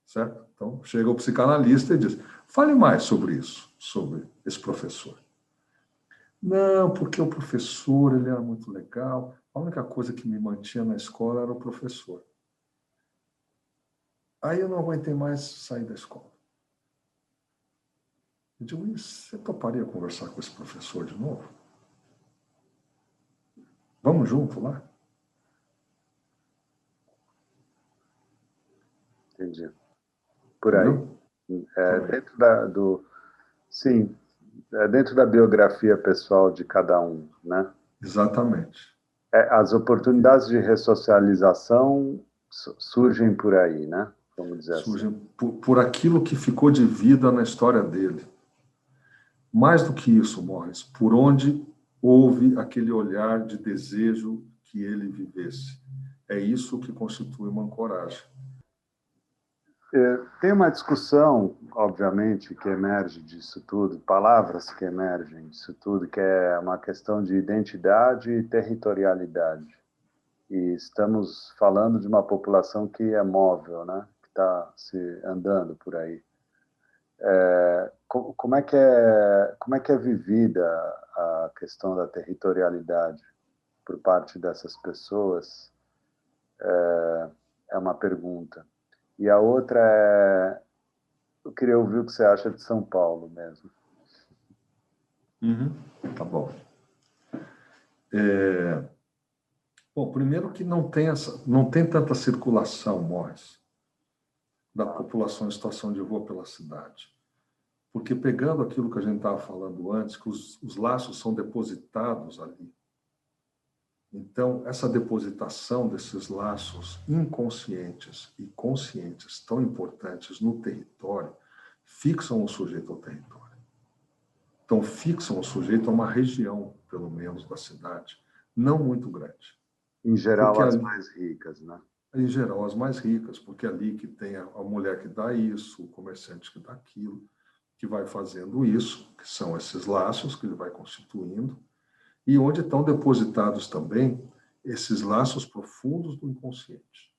Certo? Então, chega o psicanalista e diz, fale mais sobre isso, sobre esse professor. Não, porque o professor ele era muito legal. A única coisa que me mantinha na escola era o professor. Aí eu não aguentei mais sair da escola. Eu digo, você toparia conversar com esse professor de novo? Vamos junto lá? Entendi. Por aí. Entendeu? Por aí. Sim, dentro da biografia pessoal de cada um, né? Exatamente. As oportunidades de ressocialização surgem por aí, né? Vamos dizer assim. Surgem por aquilo que ficou de vida na história dele. Mais do que isso, Morris, por onde houve aquele olhar de desejo que ele vivesse. É isso que constitui uma ancoragem. Tem uma discussão, obviamente, que emerge disso tudo, palavras que emergem disso tudo, que é uma questão de identidade e territorialidade. E estamos falando de uma população que é móvel, né? Que está se andando por aí. Como é que é vivida a questão da territorialidade por parte dessas pessoas? É uma pergunta. E a outra é, eu queria ouvir o que você acha de São Paulo mesmo. Uhum. Tá bom. Bom, primeiro que não tem tanta circulação, Morris, da população em situação de rua pela cidade. Porque pegando aquilo que a gente estava falando antes, que os laços são depositados ali. Então, essa depositação desses laços inconscientes e conscientes tão importantes no território fixam o sujeito ao território. Então, fixam o sujeito a uma região, pelo menos, da cidade, não muito grande. Em geral, Porque as ali, mais ricas, né? em geral, as mais ricas, porque é ali que tem a mulher que dá isso, o comerciante que dá aquilo, que vai fazendo isso, que são esses laços que ele vai constituindo, e onde estão depositados também esses laços profundos do inconsciente,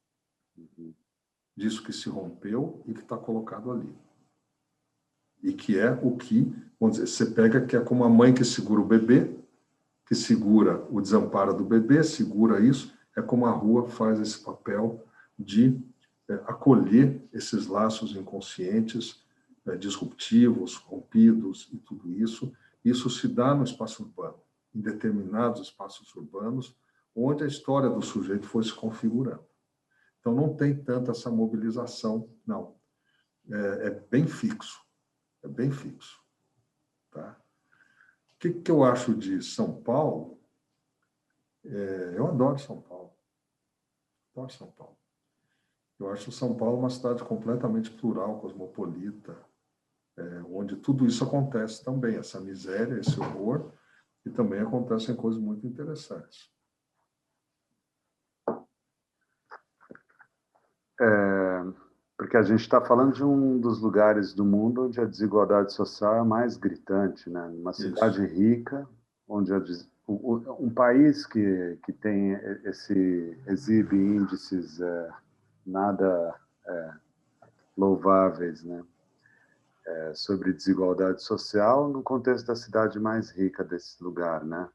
disso que se rompeu e que está colocado ali. E que é o que, vamos dizer, você pega que é como a mãe que segura o bebê, que segura o desamparo do bebê, segura isso, é como a rua faz esse papel de acolher esses laços inconscientes, disruptivos, rompidos e tudo isso. Isso se dá no espaço urbano, em determinados espaços urbanos, onde a história do sujeito foi se configurando. Então, não tem tanta essa mobilização, não. É bem fixo, é bem fixo. Tá? O que eu acho de São Paulo? Eu adoro São Paulo. Adoro São Paulo. Eu acho São Paulo uma cidade completamente plural, cosmopolita, onde tudo isso acontece também, essa miséria, esse horror, e também acontecem coisas muito interessantes. Porque a gente está falando de um dos lugares do mundo onde a desigualdade social é mais gritante, né? Uma cidade Isso. rica, onde um país que tem exibe índices nada louváveis, né? Sobre desigualdade social no contexto da cidade mais rica desse lugar, né?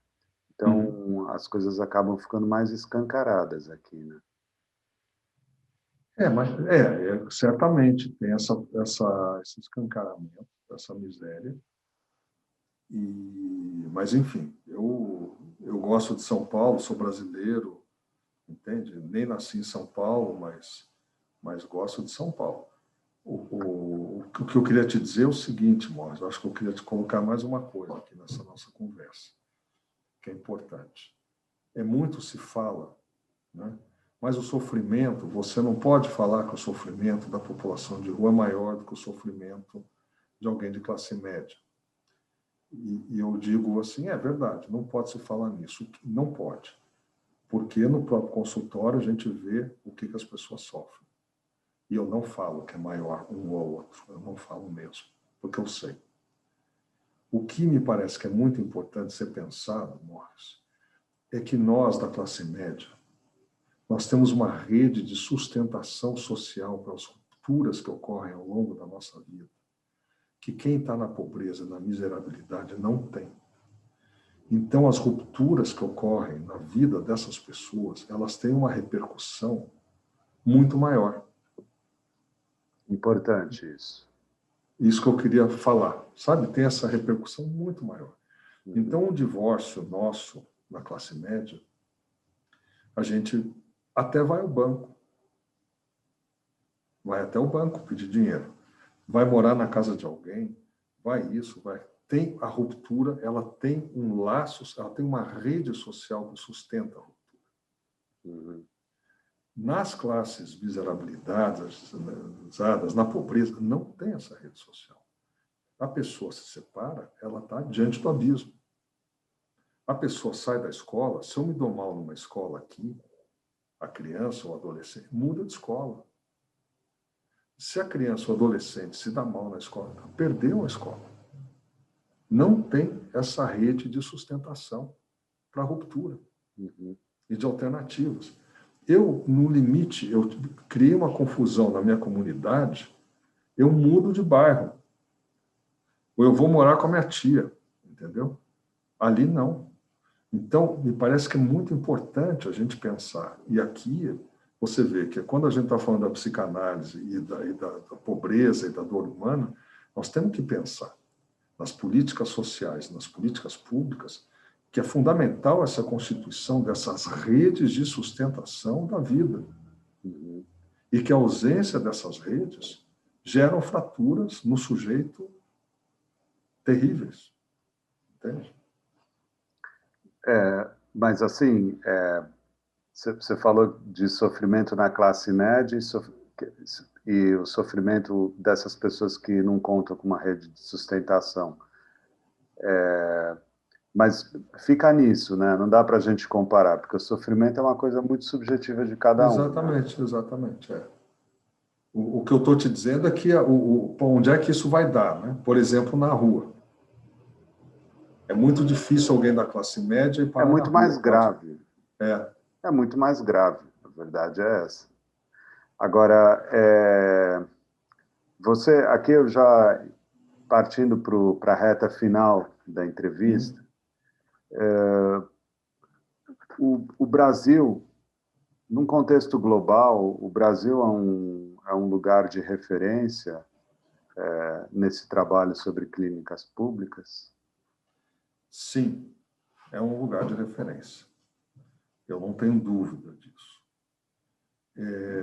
Então, as coisas acabam ficando mais escancaradas aqui, né? Mas certamente tem esse escancaramento, essa miséria. Mas, enfim, eu gosto de São Paulo, sou brasileiro, entende? Nem nasci em São Paulo, mas gosto de São Paulo. O que eu queria te dizer é o seguinte, Morris, eu acho que eu queria te colocar mais uma coisa aqui nessa nossa conversa, que é importante. Muito se fala, né? Mas o sofrimento, você não pode falar que o sofrimento da população de rua é maior do que o sofrimento de alguém de classe média. E eu digo assim, é verdade, não pode se falar nisso, não pode. Porque no próprio consultório a gente vê o que as pessoas sofrem. E eu não falo que é maior um ou outro, eu não falo mesmo, porque eu sei. O que me parece que é muito importante ser pensado, Morris, é que nós, da classe média, nós temos uma rede de sustentação social para as rupturas que ocorrem ao longo da nossa vida, que quem está na pobreza, na miserabilidade, não tem. Então, as rupturas que ocorrem na vida dessas pessoas, elas têm uma repercussão muito maior. Importante isso. Isso que eu queria falar, sabe? Tem essa repercussão muito maior. Então, o divórcio nosso, na classe média, A gente até vai ao banco. Vai até o banco pedir dinheiro. Vai morar na casa de alguém, vai isso, vai. Tem a ruptura, ela tem um laço, ela tem uma rede social que sustenta a ruptura. Uhum. Nas classes miserabilizadas, na pobreza, não tem essa rede social. A pessoa se separa, ela está diante do abismo. A pessoa sai da escola, se eu me dou mal numa escola aqui, a criança ou o adolescente muda de escola. Se a criança ou adolescente se dá mal na escola, perdeu a escola. Não tem essa rede de sustentação para a ruptura e de alternativas. Eu, no limite, eu criei uma confusão na minha comunidade, eu mudo de bairro. Ou eu vou morar com a minha tia, entendeu? Ali não. Então, me parece que é muito importante a gente pensar. E aqui você vê que quando a gente está falando da psicanálise e da pobreza e da dor humana, nós temos que pensar nas políticas sociais, nas políticas públicas, que é fundamental essa constituição dessas redes de sustentação da vida. E que a ausência dessas redes geram fraturas no sujeito terríveis. Entende? Mas, assim, você falou de sofrimento na classe média e o sofrimento dessas pessoas que não contam com uma rede de sustentação. Mas fica nisso, né? Não dá para a gente comparar, porque o sofrimento é uma coisa muito subjetiva de cada um. Exatamente, né? Exatamente. O que eu estou te dizendo é que onde é que isso vai dar, né? Por exemplo, na rua. É muito difícil alguém da classe média ir parar É muito na rua, mais grave. É muito mais grave, a verdade é essa. Agora, você, aqui eu já partindo para a reta final da entrevista, o Brasil, num contexto global, o Brasil é um lugar de referência nesse trabalho sobre clínicas públicas? Sim, é um lugar de referência. Eu não tenho dúvida disso.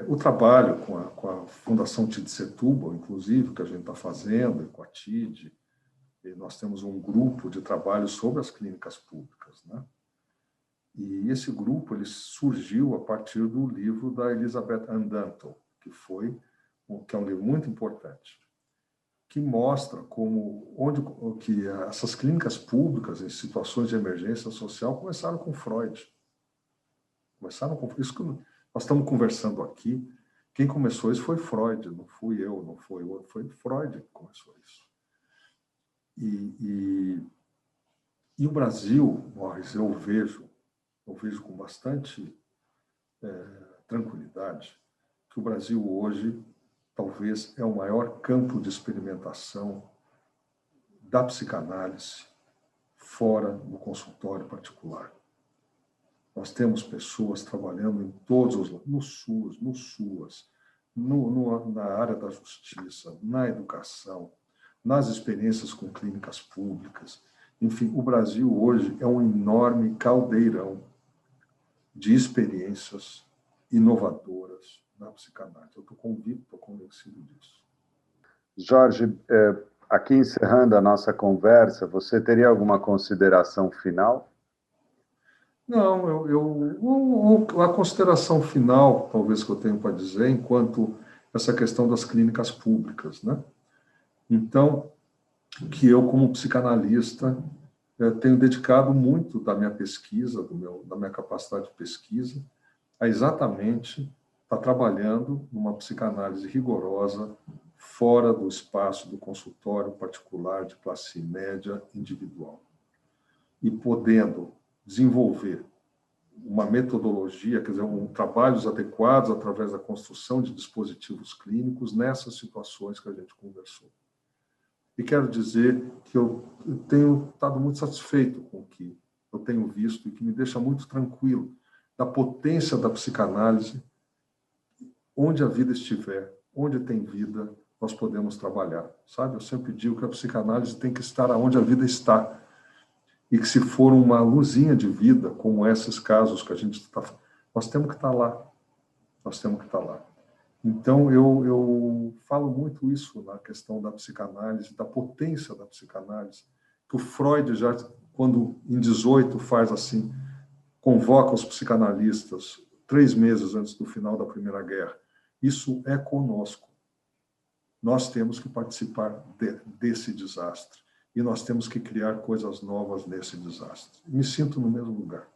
O trabalho com a Fundação TID Setúbal, inclusive, que a gente está fazendo, com a TID, e nós temos um grupo de trabalho sobre as clínicas públicas, né? E esse grupo ele surgiu a partir do livro da Elizabeth Andanto, que é um livro muito importante, que mostra que essas clínicas públicas em situações de emergência social começaram com Freud. Começaram com isso que nós estamos conversando aqui. Quem começou isso foi Freud, não fui eu, não foi outro, foi Freud que começou isso. E o Brasil, Morris, eu vejo com bastante tranquilidade que o Brasil hoje talvez é o maior campo de experimentação da psicanálise fora do consultório particular. Nós temos pessoas trabalhando em todos os no SUS, no SUAS, na área da justiça, na educação, nas experiências com clínicas públicas. Enfim, o Brasil hoje é um enorme caldeirão de experiências inovadoras na psicanálise. Eu estou convencido disso. Jorge, aqui encerrando a nossa conversa, você teria alguma consideração final? Não, a consideração final, talvez que eu tenho para dizer, enquanto essa questão das clínicas públicas, né? Então, que eu, como psicanalista, tenho dedicado muito da minha pesquisa, da minha capacidade de pesquisa, a exatamente estar trabalhando numa psicanálise rigorosa, fora do espaço do consultório particular de classe média individual. E podendo desenvolver uma metodologia, quer dizer, trabalhos adequados através da construção de dispositivos clínicos nessas situações que a gente conversou. E quero dizer que eu tenho estado muito satisfeito com o que eu tenho visto e que me deixa muito tranquilo da potência da psicanálise. Onde a vida estiver, onde tem vida, nós podemos trabalhar, sabe? Eu sempre digo que a psicanálise tem que estar onde a vida está. E que se for uma luzinha de vida, como esses casos que a gente está Nós temos que estar lá. Nós temos que estar lá. Então, eu falo muito isso na questão da psicanálise, da potência da psicanálise, que o Freud já, quando em 18 faz assim, convoca os psicanalistas 3 meses antes do final da Primeira Guerra. Isso é conosco. Nós temos que participar desse desastre. E nós temos que criar coisas novas nesse desastre. Me sinto no mesmo lugar.